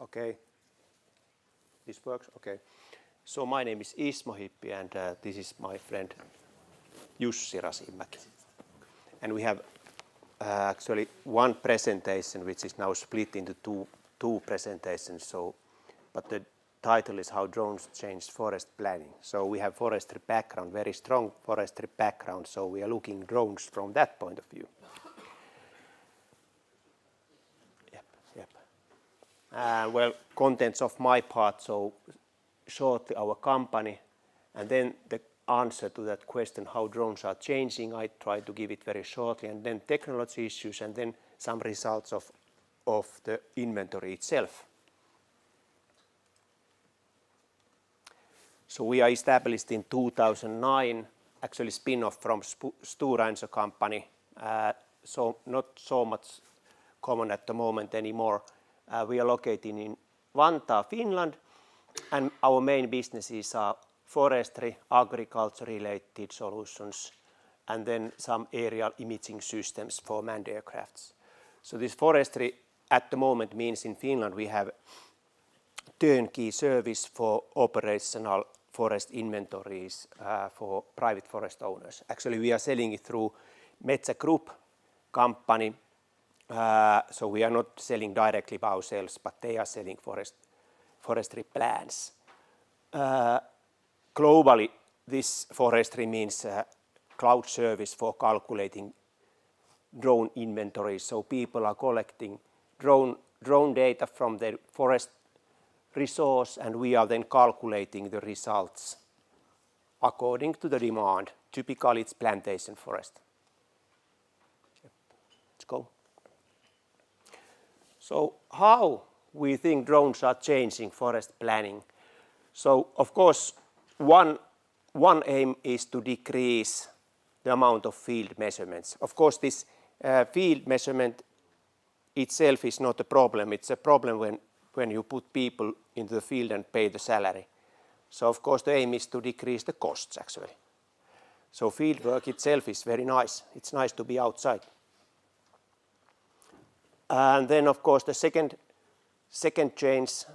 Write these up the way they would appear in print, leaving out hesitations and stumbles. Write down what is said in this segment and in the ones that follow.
Okay. This works? Okay. So my name is Ismo Hippi, and this is my friend Jussi Rasinmäki. And we have actually one presentation which is now split into two presentations. But the title is How Drones Change Forest Planning. So we have forestry background, very strong forestry background, so we are looking drones from that point of view. Well, contents of my part, so shortly our company, and then the answer to that question, how drones are changing, I try to give it very shortly, and then technology issues, and then some results of the inventory itself. So we are established in 2009, actually spin-off from Stora Enso company, so not so much common at the moment anymore. We are located in Vantaa, Finland, and our main businesses are forestry, agriculture-related solutions, and then some aerial imaging systems for manned aircrafts. So this forestry at the moment means in Finland we have turnkey service for operational forest inventories for private forest owners. Actually, we are selling it through Metsä Group company. So we are not selling directly by ourselves, but they are selling forestry plans. Globally, this forestry means cloud service for calculating drone inventories. So people are collecting drone data from the forest resource, and we are then calculating the results according to the demand. Typically, it's plantation forest. Let's go. So how we think drones are changing forest planning? So of course, one aim is to decrease the amount of field measurements. Of course, this field measurement itself is not a problem. It's a problem when you put people into the field and pay the salary. So of course, the aim is to decrease the costs actually. So field work itself is very nice. It's nice to be outside. And then, of course, the second change,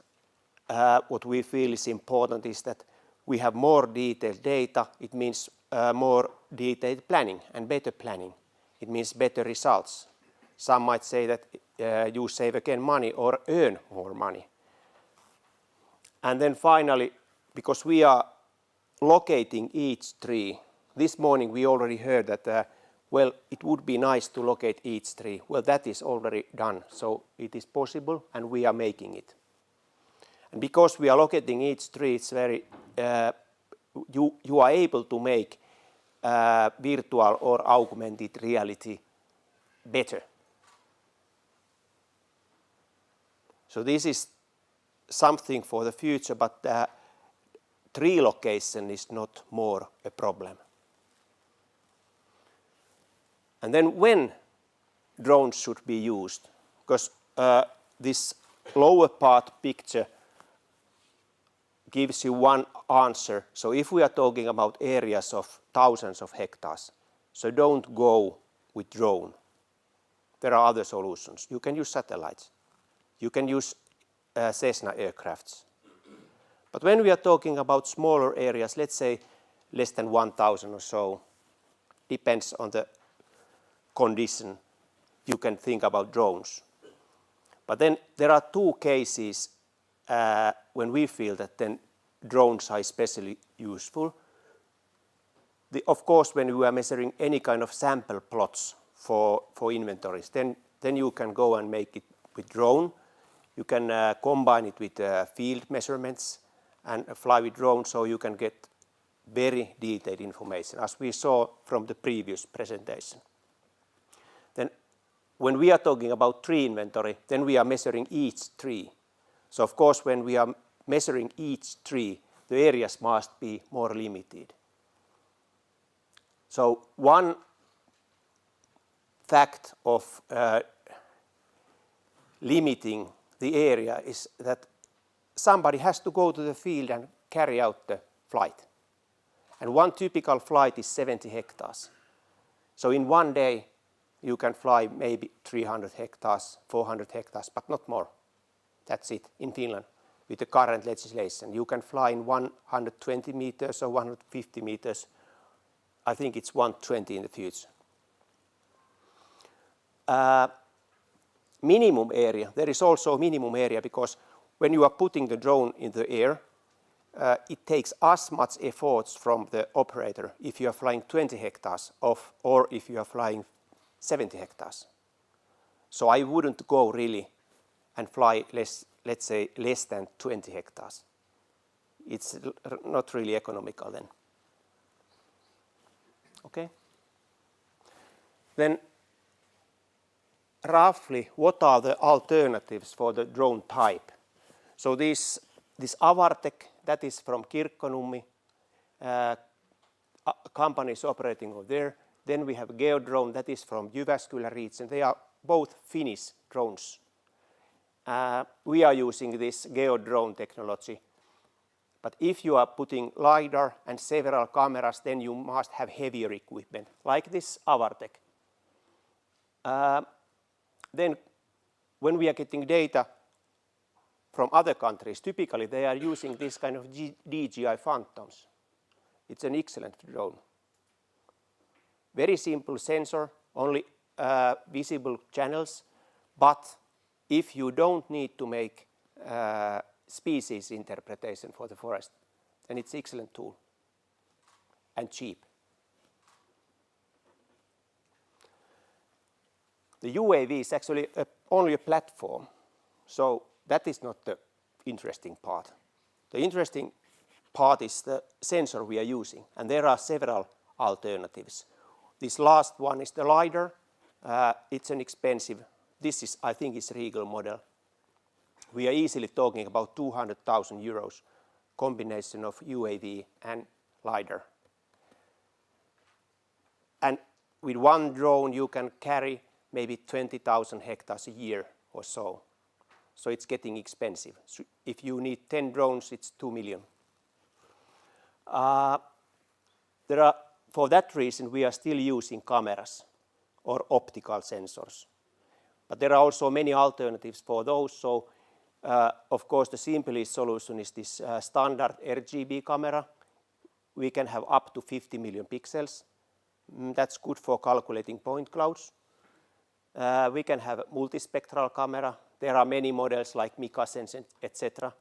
what we feel is important is that we have more detailed data. It means more detailed planning and better planning. It means better results. Some might say that you save again money or earn more money. And then finally, because we are locating each tree, this morning we already heard that well, it would be nice to locate each tree. Well, that is already done, so it is possible, and we are making it. And because we are locating each tree, it's very you are able to make virtual or augmented reality better. So this is something for the future, but tree location is not more a problem. And then when drones should be used, because this lower part picture gives you one answer. So if we are talking about areas of thousands of hectares, so don't go with drone. There are other solutions. You can use satellites. You can use Cessna aircrafts. But when we are talking about smaller areas, let's say less than 1,000 or so, depends on the condition, you can think about drones. But then there are two cases when we feel that then drones are especially useful. Of course, when we are measuring any kind of sample plots for inventories, then you can go and make it with drone. You can combine it with field measurements and fly with drone, so you can get very detailed information, as we saw from the previous presentation. Then when we are talking about tree inventory, then we are measuring each tree. So of course, when we are measuring each tree, the areas must be more limited. So one fact of limiting the area is that somebody has to go to the field and carry out the flight. And one typical flight is 70 hectares. So in one day, you can fly maybe 300 hectares, 400 hectares, but not more. That's it in Finland with the current legislation. You can fly in 120 meters or 150 meters. I think it's 120 in the future. Minimum area. There is also a minimum area because when you are putting the drone in the air, it takes as much efforts from the operator if you are flying 20 hectares off or if you are flying 70 hectares. So I wouldn't go really and fly let's say less than 20 hectares. It's not really economical then. Okay. Then roughly what are the alternatives for the drone type? So this Avartek, that is from Kirkkonummi, companies operating over there. Then we have Geodrone, that is from Jyväskylä region. They are both Finnish drones. We are using this Geodrone technology. But if you are putting LiDAR and several cameras, then you must have heavier equipment, like this Avartek. Then when we are getting data from other countries, typically they are using this kind of DJI Phantoms. It's an excellent drone. Very simple sensor, only visible channels, but if you don't need to make species interpretation for the forest, then it's an excellent tool and cheap. The UAV is actually only a platform, so that is not the interesting part. The interesting part is the sensor we are using, and there are several alternatives. This last one is the LiDAR. It's an expensive, this is, I think, is Regal model. We are easily talking about 200,000 euros combination of UAV and LiDAR. And with one drone you can carry maybe 20,000 hectares a year or so. So it's getting expensive. So if you need 10 drones, it's 2 million. For that reason, we are still using cameras or optical sensors. But there are also many alternatives for those. So, of course, the simplest solution is this standard RGB camera. We can have up to 50 million pixels. That's good for calculating point clouds. We can have a multispectral camera. There are many models like Mikasense, etc.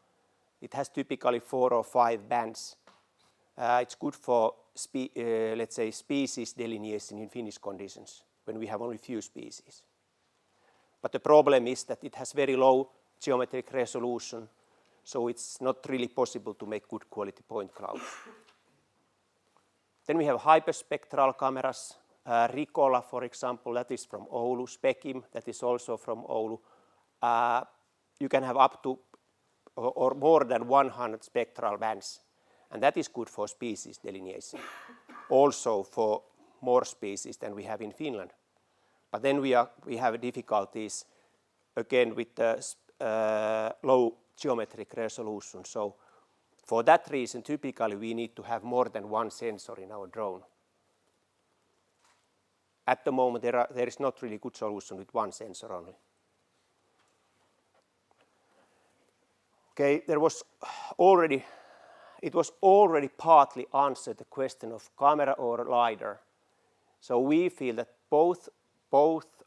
It has typically 4 or 5 bands. It's good for, let's say, species delineation in Finnish conditions, when we have only few species. But the problem is that it has very low geometric resolution, so it's not really possible to make good quality point clouds. Then we have hyperspectral cameras. Rikola, for example, that is from Oulu. Spekim, that is also from Oulu. You can have up to or more than 100 spectral bands, and that is good for species delineation. Also for more species than we have in Finland. But then we have difficulties again with the low geometric resolution. So for that reason, typically we need to have more than one sensor in our drone. At the moment, there is not really good solution with one sensor only. Okay, it was already partly answered the question of camera or LiDAR. So we feel that both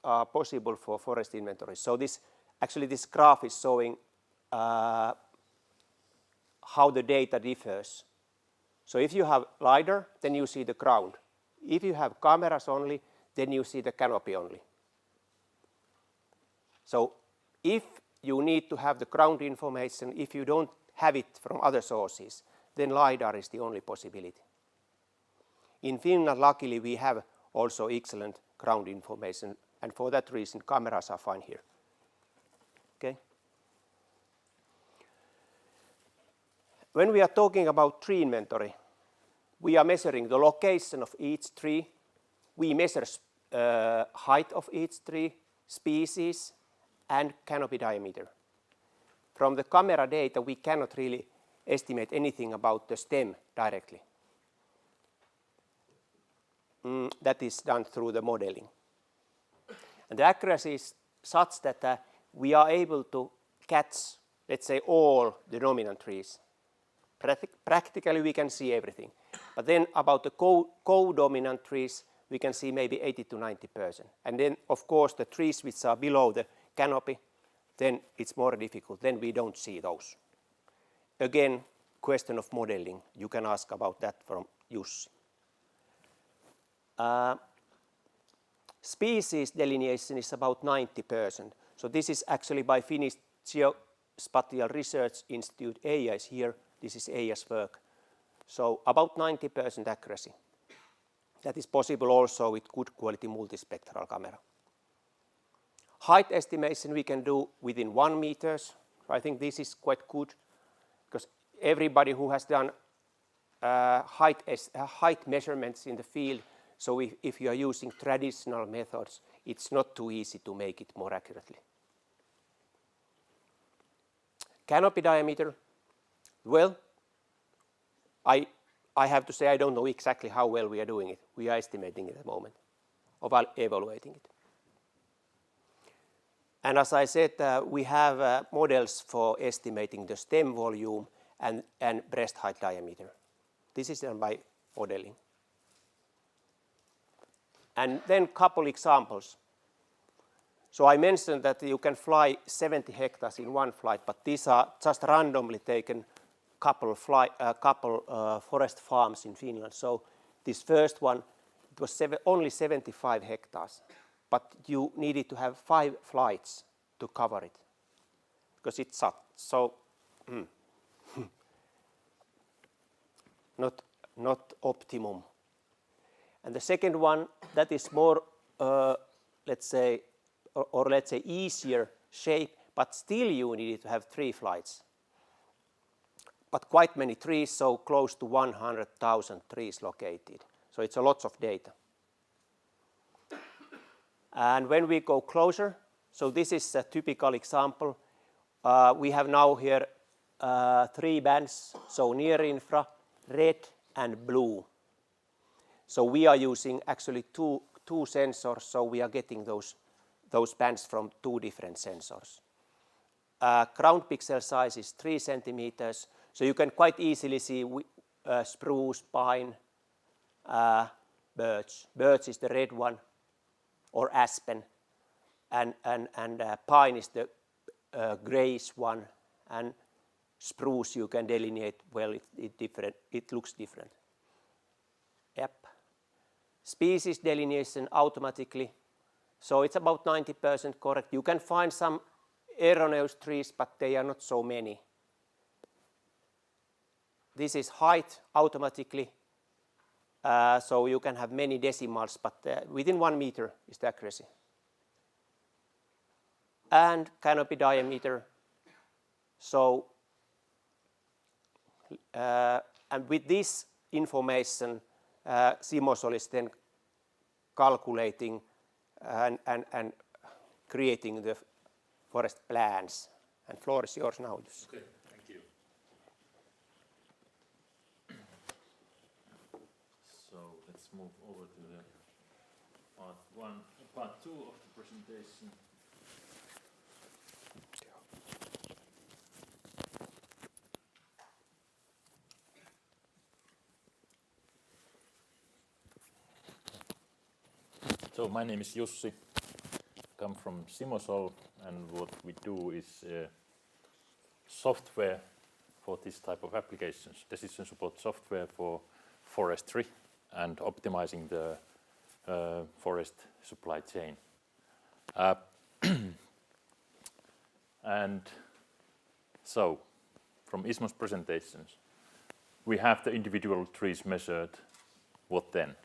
are possible for forest inventory. So this graph is showing how the data differs. So if you have LiDAR, then you see the ground. If you have cameras only, then you see the canopy only. So if you need to have the ground information, if you don't have it from other sources, then LiDAR is the only possibility. In Finland, luckily, we have also excellent ground information, and for that reason, cameras are fine here. Okay. When we are talking about tree inventory, we are measuring the location of each tree. We measure height of each tree, species, and canopy diameter. From the camera data, we cannot really estimate anything about the stem directly. That is done through the modeling. And the accuracy is such that we are able to catch let's say, all the dominant trees. Practically, we can see everything. But then about the co-dominant trees, we can see maybe 80 to 90%. And then, of course, the trees which are below the canopy, then it's more difficult. Then we don't see those. Again, question of modeling. You can ask about that from Jussi. Species delineation is about 90%. So this is actually by Finnish Geospatial Research Institute. EIA is here. This is EIA's work. So about 90% accuracy. That is possible also with good quality multispectral camera. Height estimation we can do within 1 meter. I think this is quite good because everybody who has done height measurements in the field, so if you are using traditional methods, it's not too easy to make it more accurately. Canopy diameter, well, I have to say I don't know exactly how well we are doing it. We are estimating it at the moment, or evaluating it. And as I said, we have models for estimating the stem volume and breast height diameter. This is done by modeling. And then a couple examples. So I mentioned that you can fly 70 hectares in one flight, but these are just randomly taken couple forest farms in Finland. So this first one, it was only 75 hectares, but you needed to have 5 flights to cover it because it's so not optimum. And the second one, that is more, let's say easier shape, but still you needed to have 3 flights. But quite many trees, so close to 100,000 trees located. So it's a lot of data. And when we go closer, so this is a typical example. We have now here 3 bands, so near infra, red and blue. So we are using actually two sensors, so we are getting those bands from 2 different sensors. Ground pixel size is 3 centimeters, so you can quite easily see spruce, pine, birch. Birch is the red one, or aspen, and pine is the grayish one, and spruce you can delineate well. It looks different. Yep. Species delineation automatically, so it's about 90% correct. You can find some erroneous trees, but they are not so many. This is height automatically, so you can have many decimals, but within 1 meter is the accuracy. And canopy diameter. So, and with this information, Simosol is then calculating and creating the forest plans. And floor is yours now. Okay, thank you. So let's move over to the part 2 of the presentation. So my name is Jussi, I come from Simosol, and what we do is software for this type of applications, decision support software for forestry and optimizing the forest supply chain. And so, from Ismo's presentations, we have the individual trees measured. What then?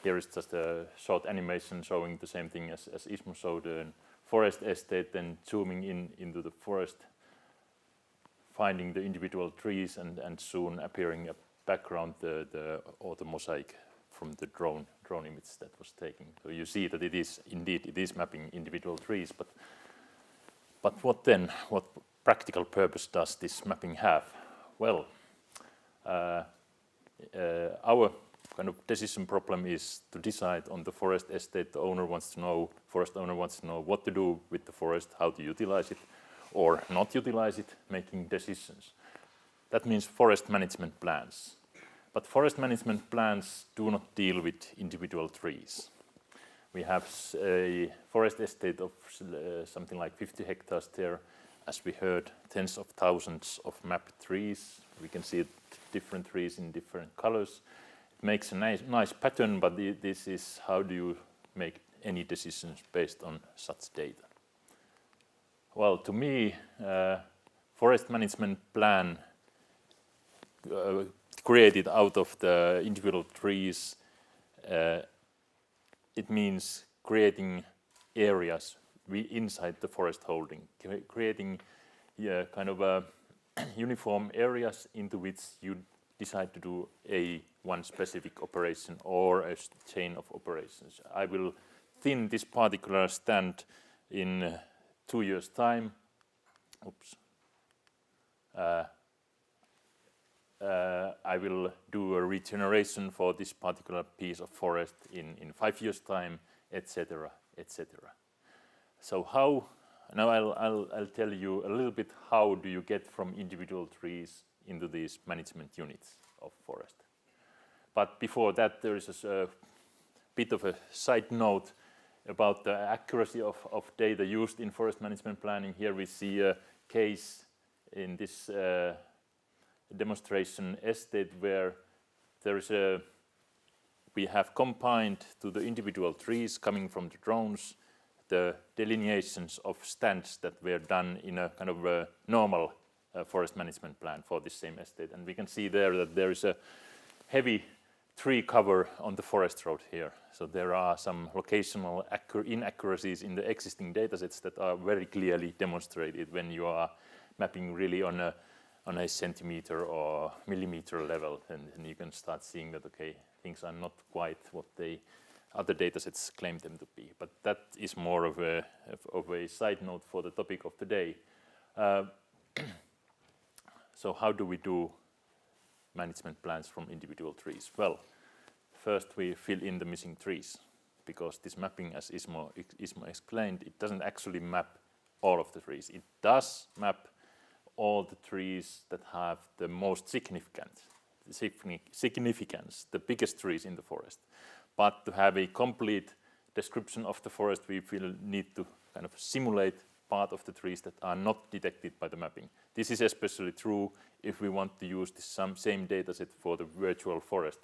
Here is just a short animation showing the same thing as Ismo showed, a forest estate, then zooming into the forest, finding the individual trees, and soon appearing a background, the mosaic from the drone image that was taken. So you see that it is mapping individual trees, but what then? What practical purpose does this mapping have? Well, our kind of decision problem is to decide on the forest estate. The forest owner wants to know what to do with the forest, how to utilize it, or not utilize it, making decisions. That means forest management plans. But forest management plans do not deal with individual trees. We have a forest estate of something like 50 hectares there. As we heard, tens of thousands of mapped trees. We can see different trees in different colors. It makes a nice pattern, but this is how do you make any decisions based on such data? Well, to me, forest management plan created out of the individual trees, it means creating areas inside the forest holding, creating kind of uniform areas into which you decide to do one specific operation or a chain of operations. I will thin this particular stand in 2 years' time. Oops. I will do a regeneration for this particular piece of forest in 5 years' time, etc., etc. So how? Now I'll tell you a little bit how do you get from individual trees into these management units of forest. But before that, there is a bit of a side note about the accuracy of data used in forest management planning. Here we see a case in this demonstration estate where there is we have combined to the individual trees coming from the drones the delineations of stands that were done in a kind of a normal forest management plan for this same estate. And we can see there that there is a heavy tree cover on the forest road here. So there are some locational inaccuracies in the existing datasets that are very clearly demonstrated when you are mapping really on a centimeter or millimeter level, and you can start seeing that, okay, things are not quite what other datasets claim them to be. But that is more of a side note for the topic of today. So how do we do management plans from individual trees? Well, first we fill in the missing trees, because this mapping, as Ismo explained, it doesn't actually map all of the trees. It does map all the trees that have the most significance, the biggest trees in the forest. But to have a complete description of the forest, we need to kind of simulate part of the trees that are not detected by the mapping. This is especially true if we want to use the same dataset for the virtual forest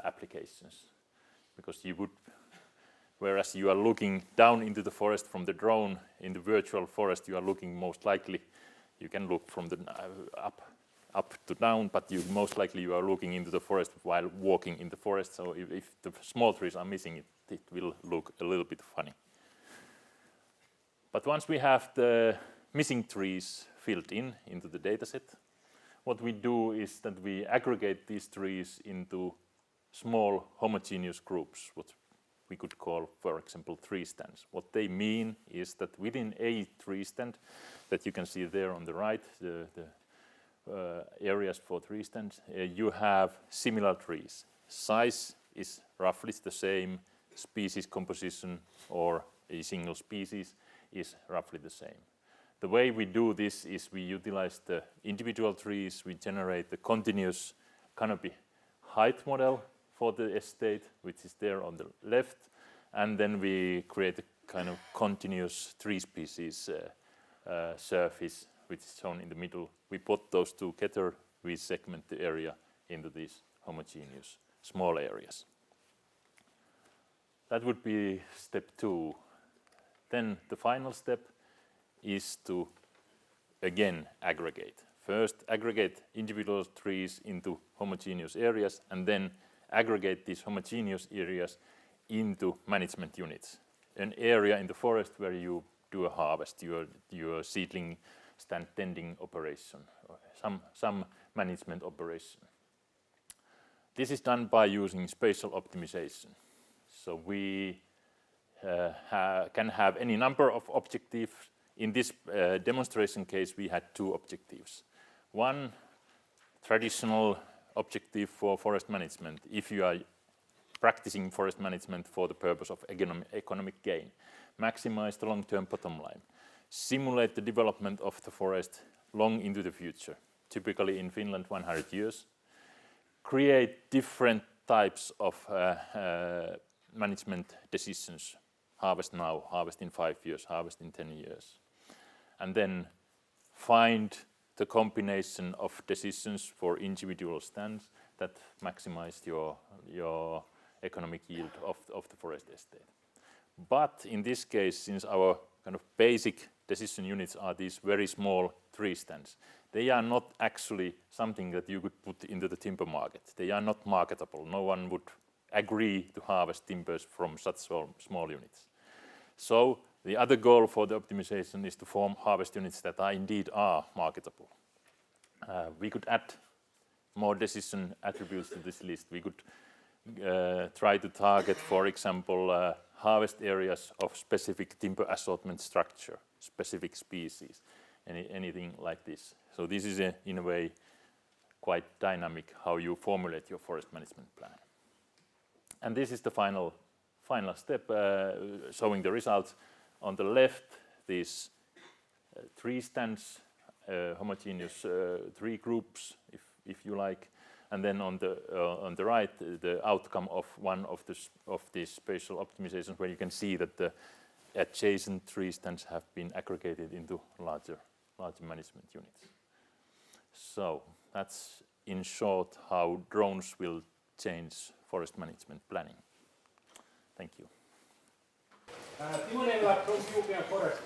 applications, because whereas you are looking down into the forest from the drone, in the virtual forest you are looking most likely, you can look from the up to down, but most likely you are looking into the forest while walking in the forest. So if the small trees are missing, it will look a little bit funny. But once we have the missing trees filled into the dataset, what we do is that we aggregate these trees into small homogeneous groups, what we could call, for example, tree stands. What they mean is that within a tree stand that you can see there on the right, the areas for tree stands, you have similar trees. Size is roughly the same, species composition or a single species is roughly the same. The way we do this is we utilize the individual trees, we generate the continuous canopy height model for the estate, which is there on the left, and then we create a kind of continuous tree species surface, which is shown in the middle. We put those together, we segment the area into these homogeneous small areas. That would be step 2. Then the final step is to, again, aggregate. First, aggregate individual trees into homogeneous areas, and then aggregate these homogeneous areas into management units. An area in the forest where you do a harvest, your seedling stand tending operation, or some management operation. This is done by using spatial optimization. So we can have any number of objectives. In this demonstration case, we had 2 objectives. One traditional objective for forest management, if you are practicing forest management for the purpose of economic gain, maximize the long-term bottom line. simulate the development of the forest long into the future, typically in Finland 100 years, create different types of management decisions, harvest now, harvest in 5 years, harvest in 10 years, and then find the combination of decisions for individual stands that maximize your economic yield of the forest estate. But in this case, since our kind of basic decision units are these very small tree stands, they are not actually something that you could put into the timber market. They are not marketable. No one would agree to harvest timbers from such small units. So the other goal for the optimization is to form harvest units that are indeed marketable. We could add more decision attributes to this list. We could try to target, for example, harvest areas of specific timber assortment structure, specific species, anything like this. So this is, in a way, quite dynamic how you formulate your forest management plan. And this is the final step, showing the results. On the left, these tree stands, homogeneous tree groups, if you like, and then on the right, the outcome of one of these spatial optimizations, where you can see that the adjacent tree stands have been aggregated into larger management units. So that's in short how drones will change forest management planning. Thank you. Timo Nevala from European Forest.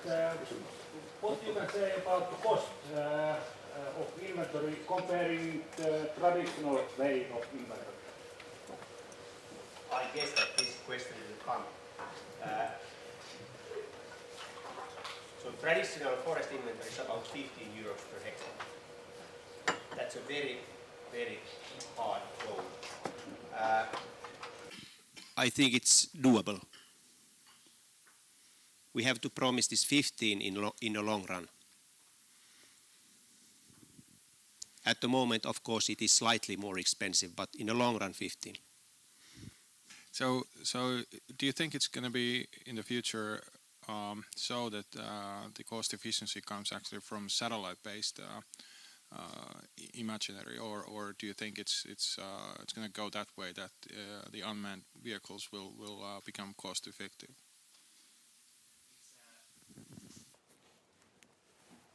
What you can say about the cost of inventory comparing the traditional way of inventory? I guess that this question will come. So traditional forest inventory is about 15 euros per hectare. That's a very, very hard goal. I think it's doable. We have to promise this 15 in the long run. At the moment, of course, it is slightly more expensive, but in the long run, 15. So do you think it's going to be in the future so that the cost efficiency comes actually from satellite-based imaginary, or do you think it's going to go that way, that the unmanned vehicles will become cost effective?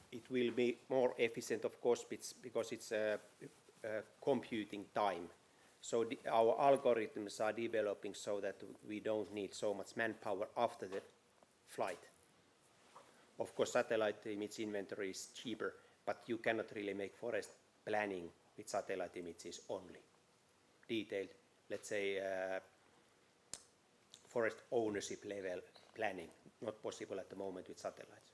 It will be more efficient, of course, because it's computing time. So our algorithms are developing so that we don't need so much manpower after the flight. Of course, satellite image inventory is cheaper, but you cannot really make forest planning with satellite images only. Detailed, let's say, forest ownership level planning, not possible at the moment with satellites.